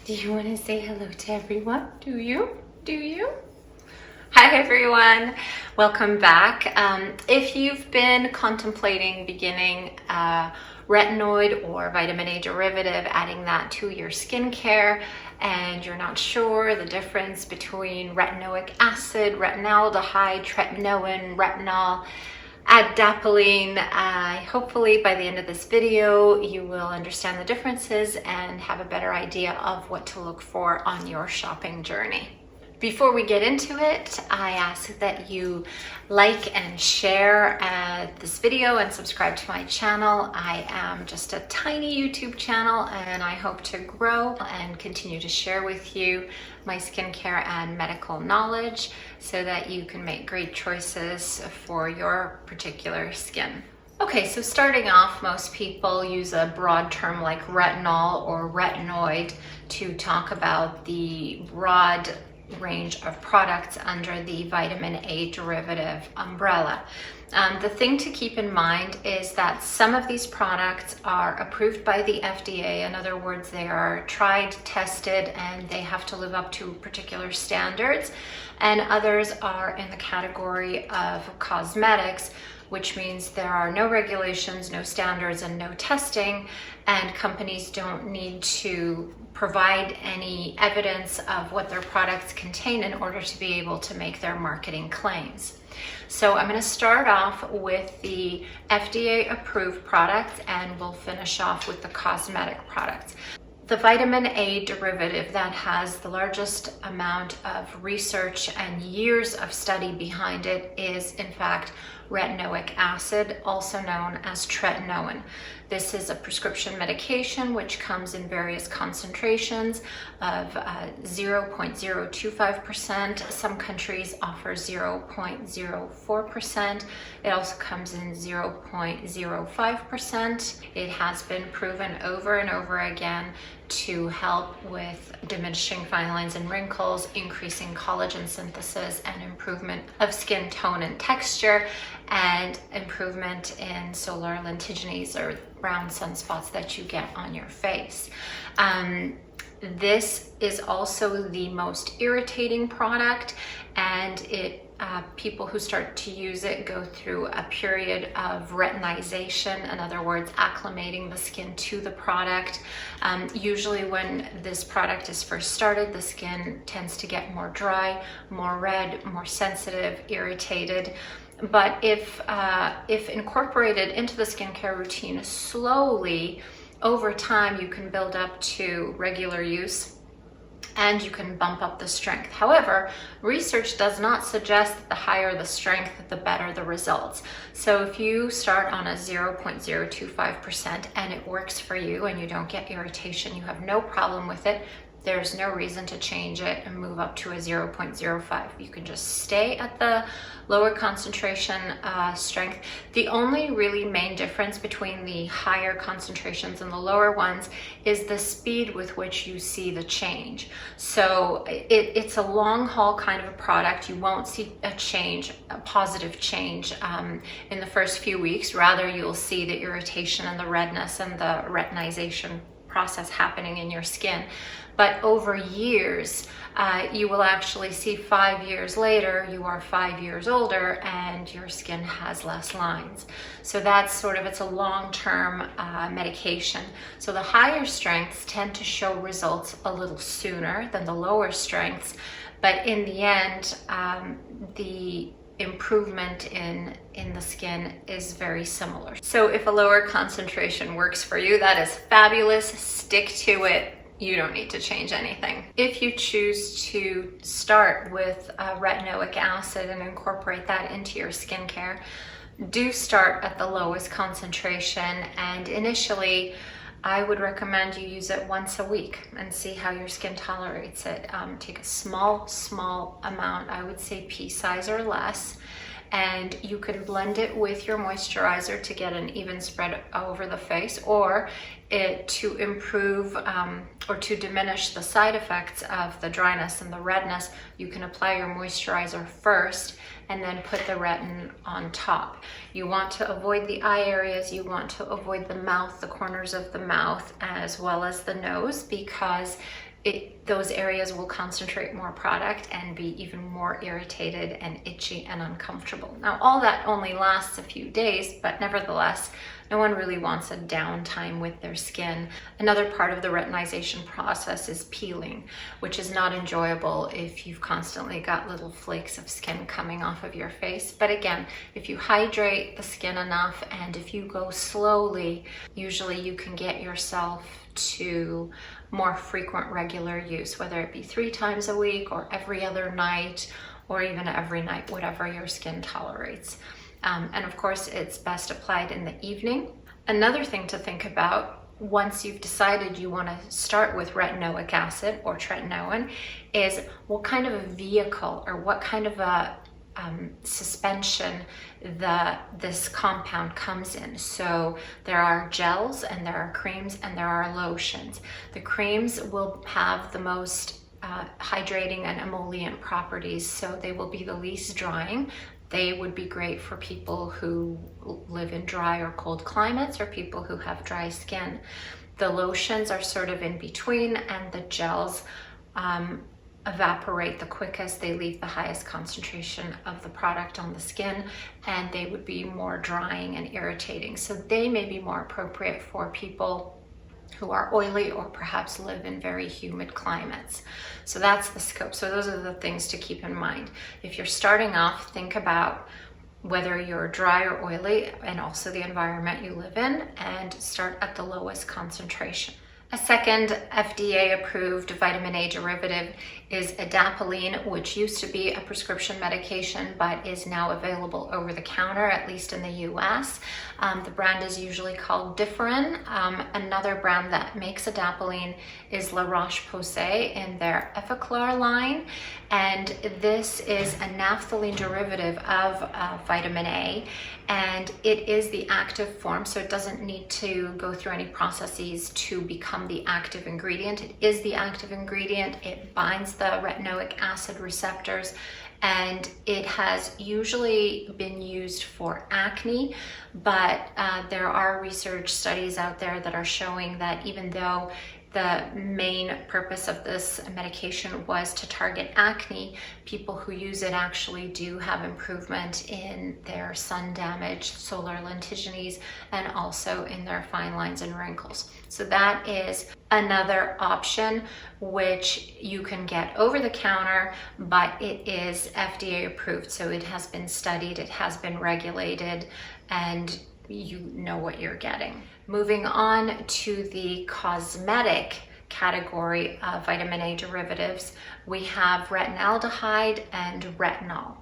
Do you want to say hello to everyone? Do you? Do you? Hi everyone, welcome back. If you've been contemplating beginning retinoid or vitamin A derivative, adding that to your skincare, and you're not sure the difference between retinoic acid, retinaldehyde, tretinoin, retinol, adapalene, hopefully by the end of this video you will understand the differences and have a better idea of what to look for on your shopping journey. Before we get into it, I ask that you like and share this video and subscribe to my channel. I am just a tiny YouTube channel and I hope to grow and continue to share with you my skincare and medical knowledge so that you can make great choices for your particular skin. Okay, so starting off, most people use a broad term like retinol or retinoid to talk about the broad range of products under the vitamin A derivative umbrella. The thing to keep in mind is that some of these products are approved by the FDA. In other words, they are tried, tested, and they have to live up to particular standards. And others are in the category of cosmetics, which means there are no regulations, no standards, and no testing, and companies don't need to provide any evidence of what their products contain in order to be able to make their marketing claims. So I'm going to start off with the FDA approved products and we'll finish off with the cosmetic products. The vitamin A derivative that has the largest amount of research and years of study behind it is in fact retinoic acid, also known as tretinoin. This is a prescription medication which comes in various concentrations of 0.025%. Some countries offer 0.04%. It also comes in 0.05%. It has been proven over and over again to help with diminishing fine lines and wrinkles, increasing collagen synthesis, and improvement of skin tone and texture, and improvement in solar lentigines or brown sunspots that you get on your face. This is also the most irritating product, and people who start to use it go through a period of retinization, in other words, acclimating the skin to the product. Usually when this product is first started, the skin tends to get more dry, more red, more sensitive, irritated. But if incorporated into the skincare routine slowly, over time you can build up to regular use and you can bump up the strength. However, research does not suggest that the higher the strength, the better the results. So if you start on a 0.025% and it works for you and you don't get irritation, you have no problem with it, there's no reason to change it and move up to a 0.05. You can just stay at the lower concentration strength. The only really main difference between the higher concentrations and the lower ones is the speed with which you see the change. So it's a long haul kind of a product. You won't see a change, a positive change in the first few weeks. Rather, you'll see the irritation and the redness and the retinization process happening in your skin. But over years, you will actually see 5 years later, you are 5 years older and your skin has less lines. So that's sort of, it's a long-term medication. So the higher strengths tend to show results a little sooner than the lower strengths. But in the end, the improvement in the skin is very similar. So if a lower concentration works for you, that is fabulous. Stick to it. You don't need to change anything. If you choose to start with retinoic acid and incorporate that into your skincare, do start at the lowest concentration, and initially I would recommend you use it once a week and see how your skin tolerates it. Take a small amount, I would say pea size or less, and you could blend it with your moisturizer to get an even spread over the face, or to improve or to diminish the side effects of the dryness and the redness, you can apply your moisturizer first and then put the retin on top. You want to avoid the eye areas, you want to avoid the mouth, the corners of the mouth, as well as the nose, because those areas will concentrate more product and be even more irritated and itchy and uncomfortable. Now, all that only lasts a few days, but nevertheless, no one really wants a downtime with their skin. Another part of the retinization process is peeling, which is not enjoyable if you've constantly got little flakes of skin coming off of your face. But again, if you hydrate the skin enough and if you go slowly, usually you can get yourself to more frequent regular use, whether it be 3 times a week or every other night or even every night, whatever your skin tolerates. And of course, it's best applied in the evening. Another thing to think about once you've decided you want to start with retinoic acid or tretinoin is what kind of a vehicle or what kind of a suspension this compound comes in. So there are gels and there are creams and there are lotions. The creams will have the most hydrating and emollient properties, so they will be the least drying. They would be great for people who live in dry or cold climates or people who have dry skin. The lotions are sort of in between, and the gels evaporate the quickest. They leave the highest concentration of the product on the skin, and they would be more drying and irritating. So they may be more appropriate for people who are oily or perhaps live in very humid climates. So that's the scope. So those are the things to keep in mind. If you're starting off, think about whether you're dry or oily and also the environment you live in, and start at the lowest concentration. A second FDA-approved vitamin A derivative is adapalene, which used to be a prescription medication but is now available over the counter, at least in the US. The brand is usually called Differin. Another brand that makes adapalene is La Roche-Posay in their Effaclar line, and this is a naphthalene derivative of vitamin A, and it is the active form, so it doesn't need to go through any processes to become the active ingredient. It is the active ingredient. It binds the retinoic acid receptors, and it has usually been used for acne, but there are research studies out there that are showing that even though the main purpose of this medication was to target acne, people who use it actually do have improvement in their sun damage, solar lentigines, and also in their fine lines and wrinkles. So that is another option which you can get over the counter, but it is FDA approved. So it has been studied, it has been regulated, and you know what you're getting. Moving on to the cosmetic category of vitamin A derivatives, we have retinaldehyde and retinol.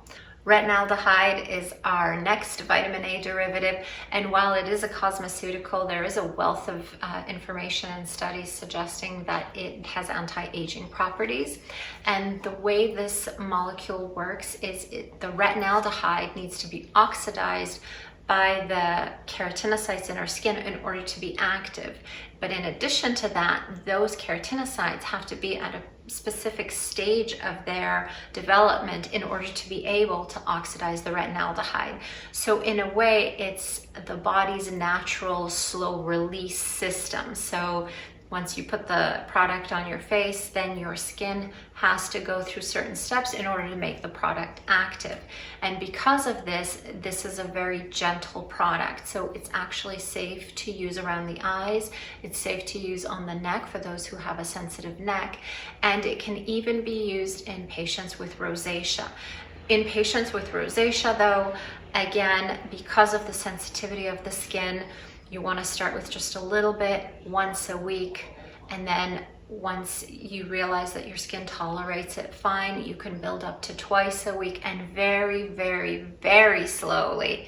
Retinaldehyde is our next vitamin A derivative, and while it is a cosmeceutical, there is a wealth of information and studies suggesting that it has anti-aging properties. And the way this molecule works is the retinaldehyde needs to be oxidized by the keratinocytes in our skin in order to be active. But in addition to that, those keratinocytes have to be at a specific stage of their development in order to be able to oxidize the retinaldehyde. So in a way, it's the body's natural slow release system. So once you put the product on your face, then your skin has to go through certain steps in order to make the product active. And because of this, this is a very gentle product. So it's actually safe to use around the eyes. It's safe to use on the neck for those who have a sensitive neck. And it can even be used in patients with rosacea. In patients with rosacea though, again, because of the sensitivity of the skin, you want to start with just a little bit once a week, and then once you realize that your skin tolerates it fine, you can build up to twice a week and very, very, very slowly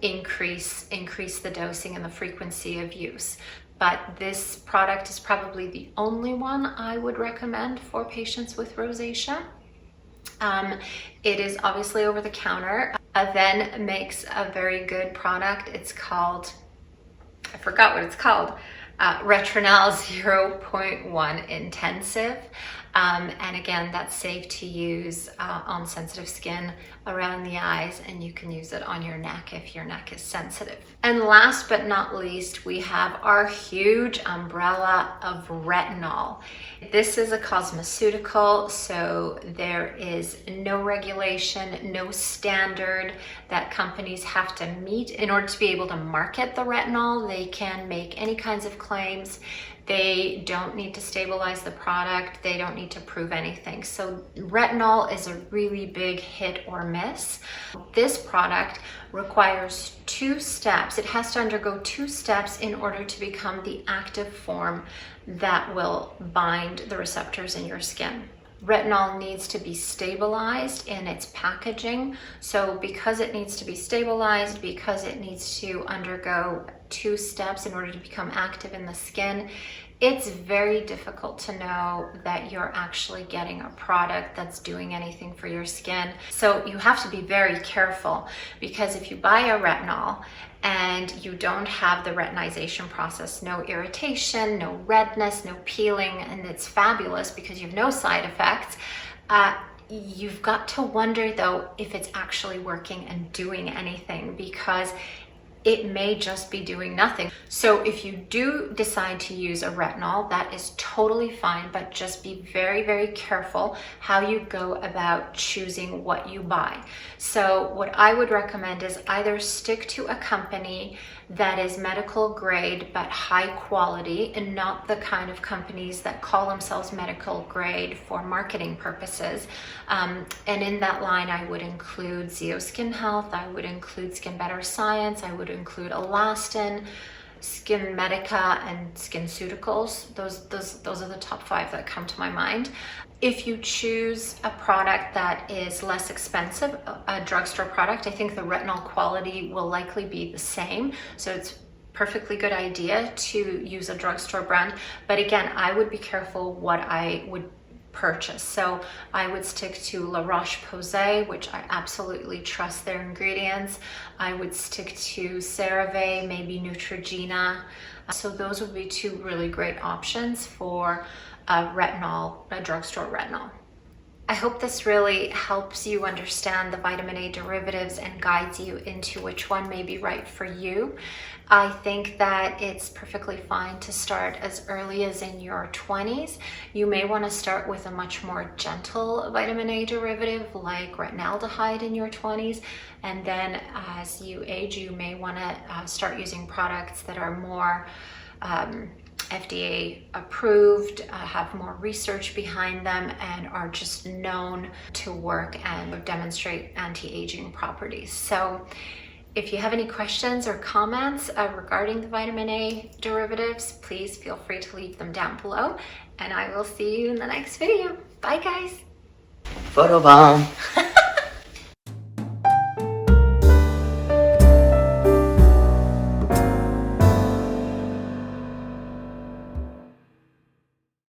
increase the dosing and the frequency of use. But this product is probably the only one I would recommend for patients with rosacea. It is obviously over the counter. Aven makes a very good product. It's called, I forgot what it's called. Retinoid 0.1 intensive. And again, that's safe to use on sensitive skin around the eyes, and you can use it on your neck if your neck is sensitive. And last but not least, we have our huge umbrella of retinol. This is a cosmeceutical, so there is no regulation, no standard that companies have to meet in order to be able to market the retinol. They can make any kinds of claims. They don't need to stabilize the product. They don't need to prove anything. So retinol is a really big hit or miss. This product requires 2 steps. It has to undergo 2 steps in order to become the active form that will bind the receptors in your skin. Retinol needs to be stabilized in its packaging. So because it needs to be stabilized, because it needs to undergo 2 steps in order to become active in the skin, it's very difficult to know that you're actually getting a product that's doing anything for your skin. So you have to be very careful, because if you buy a retinol and you don't have the retinization process, no irritation, no redness, no peeling, and it's fabulous because you have no side effects, you've got to wonder though if it's actually working and doing anything, because it may just be doing nothing. So if you do decide to use a retinol, that is totally fine, but just be very, very careful how you go about choosing what you buy. So what I would recommend is either stick to a company that is medical grade but high quality, and not the kind of companies that call themselves medical grade for marketing purposes. And in that line, I would include Zeo Skin Health, I would include Skin Better Science, I would include Elastin, Skin Medica, and SkinCeuticals. Those are the top 5 that come to my mind. If you choose a product that is less expensive, a drugstore product, I think the retinol quality will likely be the same. So it's perfectly good idea to use a drugstore brand. But again, I would be careful what I would purchase. So I would stick to La Roche-Posay, which I absolutely trust their ingredients. I would stick to CeraVe, maybe Neutrogena. So those would be 2 really great options for a drugstore retinol. I hope this really helps you understand the vitamin A derivatives and guides you into which one may be right for you. I think that it's perfectly fine to start as early as in your 20s. You may want to start with a much more gentle vitamin A derivative like retinaldehyde in your 20s, and then as you age, you may want to start using products that are more FDA approved, have more research behind them, and are just known to work and demonstrate anti-aging properties. So if you have any questions or comments regarding the vitamin A derivatives, please feel free to leave them down below, and I will see you in the next video. Bye guys. Photobomb.